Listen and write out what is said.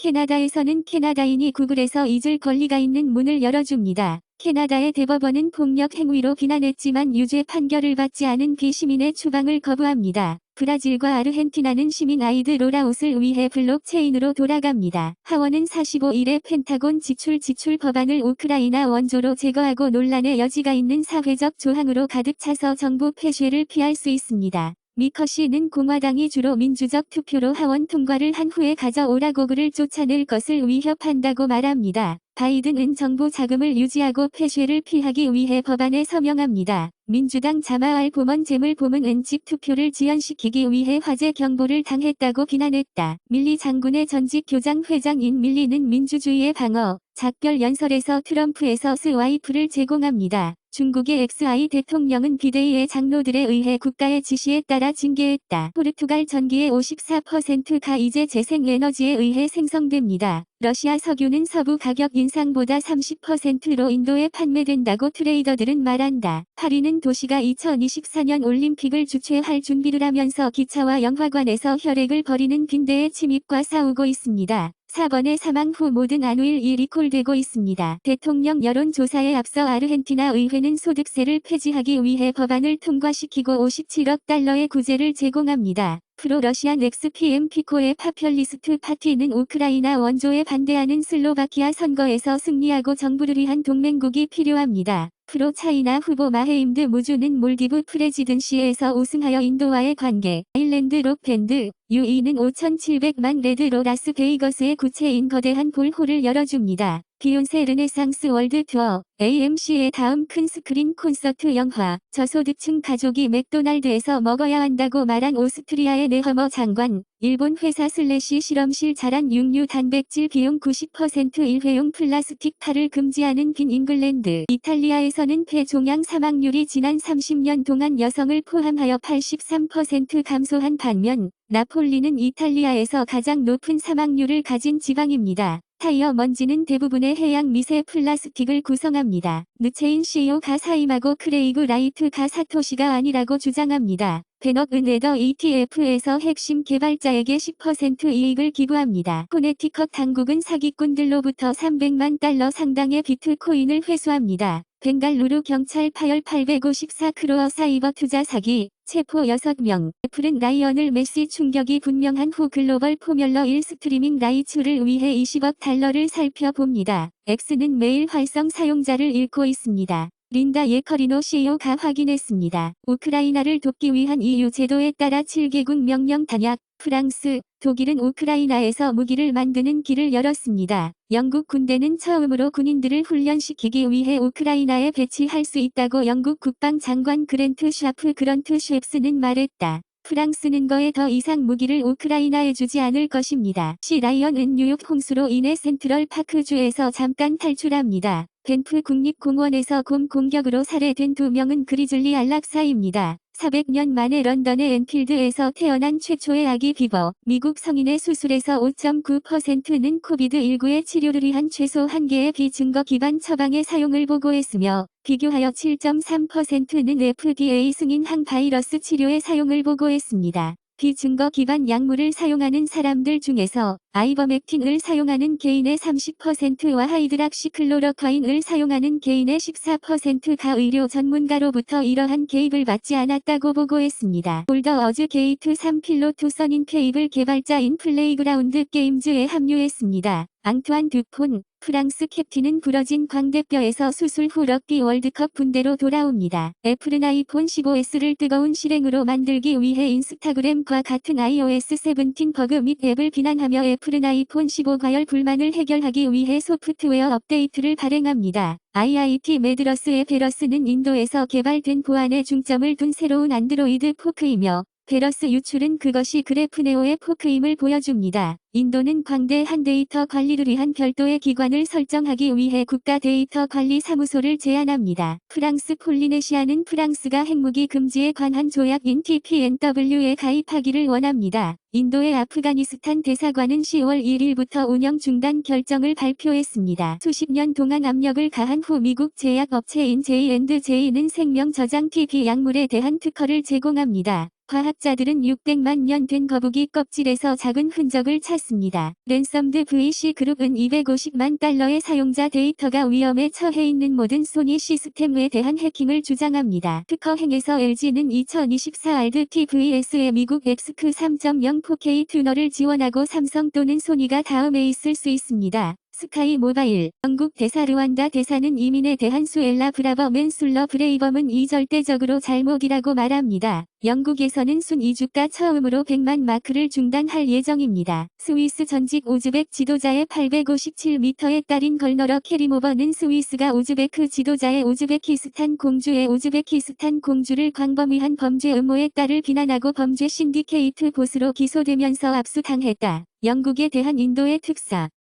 캐나다에서는 캐나다인이 구글에서 잊을 권리가 있는 문을 열어줍니다. 캐나다의 대법원은 폭력 행위로 비난했지만 유죄 판결을 받지 않은 비시민의 추방을 거부합니다. 브라질과 아르헨티나는 시민 아이드 롤아웃을 위해 블록체인으로 돌아갑니다. 하원은 45일에 펜타곤 지출 법안을 우크라이나 원조로 제거하고 논란의 여지가 있는 사회적 조항으로 가득 차서 정부 폐쇄를 피할 수 있습니다. 미커시는 공화당이 주로 민주적 투표로 하원 통과를 한 후에 가져오라고 그를 쫓아낼 것을 위협한다고 말합니다. 바이든은 정부 자금을 유지하고 폐쇄를 피하기 위해 법안에 서명합니다. 민주당 자마알 보먼 재물보문 은집 투표를 지연시키기 위해 화재 경보를 당했다고 비난했다. 밀리 장군의 전직 교장 회장인 밀리는 민주주의의 방어, 작별 연설에서 트럼프에서 스와이프를 제공합니다. 중국의 XI 대통령은 비데이의 장로들에 의해 국가의 지시에 따라 징계했다. 포르투갈 전기의 54%가 이제 재생에너지에 의해 생성됩니다. 러시아 석유는 서부 가격 인상보다 30%로 인도에 판매된다고 트레이더들은 말한다. 파리는 도시가 2024년 올림픽을 주최할 준비를 하면서 기차와 영화관에서 혈액을 버리는 빈대의 침입과 싸우고 있습니다. 4번의 사망 후 모든 안우일이 리콜되고 있습니다. 대통령 여론조사에 앞서 아르헨티나 의회는 소득세를 폐지하기 위해 법안을 통과시키고 57억 달러의 구제를 제공합니다. 프로러시안 XPM 피코의 파퓰리스트 파티는 우크라이나 원조에 반대하는 슬로바키아 선거에서 승리하고 정부를 위한 동맹국이 필요합니다. 프로 차이나 후보 마헤임드 무주는 몰디브 프레지던시에서 우승하여 인도와의 관계, 아일랜드 록밴드, UE는 5,700만 레드로 라스베이거스의 구체인 거대한 볼홀을 열어줍니다. 비욘세 르네상스 월드 투어, AMC의 다음 큰 스크린 콘서트 영화, 저소득층 가족이 맥도날드에서 먹어야 한다고 말한 오스트리아의 네허머 장관, 일본 회사 슬래시 실험실 자란 육류 단백질 비용 90% 일회용 플라스틱 팔을 금지하는 빈 잉글랜드, 이탈리아에서는 폐 종양 사망률이 지난 30년 동안 여성을 포함하여 83% 감소한 반면, 나폴리는 이탈리아에서 가장 높은 사망률을 가진 지방입니다. 타이어 먼지는 대부분의 해양 미세 플라스틱을 구성합니다. 느체인 CEO가 사임하고 크레이그 라이트가 사토시가 아니라고 주장합니다. 베너 은웨더 ETF에서 핵심 개발자에게 10% 이익을 기부합니다. 코네티컷 당국은 사기꾼들로부터 300만 달러 상당의 비트코인을 회수합니다. 벵갈루루 경찰 파열 854크로어 사이버 투자 사기, 체포 6명. 애플은 라이언을 메시 충격이 분명한 후 글로벌 포뮬러 1 스트리밍 라이츠를 위해 20억 달러를 살펴봅니다. X는 매일 활성 사용자를 잃고 있습니다. 린다 예커리노 CEO가 확인했습니다. 우크라이나를 돕기 위한 EU 제도에 따라 7개국 명령 단약, 프랑스, 독일은 우크라이나에서 무기를 만드는 길을 열었습니다. 영국 군대는 처음으로 군인들을 훈련시키기 위해 우크라이나에 배치할 수 있다고 영국 국방장관 그랜트 쉐프스는 말했다. 프랑스는 거에 더 이상 무기를 우크라이나에 주지 않을 것입니다. 라이언은 뉴욕 홍수로 인해 센트럴 파크주에서 잠깐 탈출합니다. 밴프 국립공원에서 곰 공격으로 살해된 2명은 그리즐리 안락사입니다. 400년 만에 런던의 엔필드에서 태어난 최초의 아기 비버. 미국 성인의 수술에서 5.9%는 코비드19의 치료를 위한 최소 1개의 비증거 기반 처방의 사용을 보고했으며 비교하여 7.3%는 FDA 승인 항바이러스 치료의 사용을 보고했습니다. 비증거 기반 약물을 사용하는 사람들 중에서 아이버맥틴을 사용하는 개인의 30%와 하이드락시클로로콰인을 사용하는 개인의 14%가 의료 전문가로부터 이러한 개입을 받지 않았다고 보고했습니다. 볼더어즈 게이트 3 필로투 선인 페이블 개발자인 플레이그라운드 게임즈에 합류했습니다. 앙투안 듀폰, 프랑스 캡틴은 부러진 광대뼈에서 수술 후 럭비 월드컵 분대로 돌아옵니다. 애플은 아이폰 15S를 뜨거운 실행으로 만들기 위해 인스타그램과 같은 iOS 17 버그 및 앱을 비난하며 애플은 아이폰 15 과열 불만을 해결하기 위해 소프트웨어 업데이트를 발행합니다. IIT 매드러스의 베러스는 인도에서 개발된 보안에 중점을 둔 새로운 안드로이드 포크이며 베러스 유출은 그것이 그래프네오의 포크임을 보여줍니다. 인도는 광대한 데이터 관리를 위한 별도의 기관을 설정하기 위해 국가 데이터 관리 사무소를 제안합니다. 프랑스 폴리네시아는 프랑스가 핵무기 금지에 관한 조약인 TPNW에 가입하기를 원합니다. 인도의 아프가니스탄 대사관은 10월 1일부터 운영 중단 결정을 발표했습니다. 수십 년 동안 압력을 가한 후 미국 제약업체인 J&J는 생명 저장 TB 약물에 대한 특허를 제공합니다. 과학자들은 600만 년 된 거북이 껍질에서 작은 흔적을 찾았습니다. 밝혔습니다. 랜섬드 VC 그룹은 250만 달러의 사용자 데이터가 위험에 처해 있는 모든 소니 시스템에 대한 해킹을 주장합니다. 특허 행에서 LG는 2024 알드 TVS의 미국 엑스크 3.0 4K 튜너를 지원하고 삼성 또는 소니가 다음에 있을 수 있습니다. 스카이 모바일, 영국 대사 르완다 대사는 이민에 대한 수엘라 브라버 맨술러 브레이범은 이 절대적으로 잘못이라고 말합니다. 영국에서는 순 2주가 처음으로 100만 마크를 중단할 예정입니다. 스위스 전직 우즈벡 지도자의 857m에 딸인 걸너러 캐리모버는 스위스가 우즈베크 지도자의 우즈베키스탄 공주의 우즈베키스탄 공주를 광범위한 범죄 음모에 딸을 비난하고 범죄 신디케이트 보스로 기소되면서 압수당했다. 영국에 대한 인도의 특사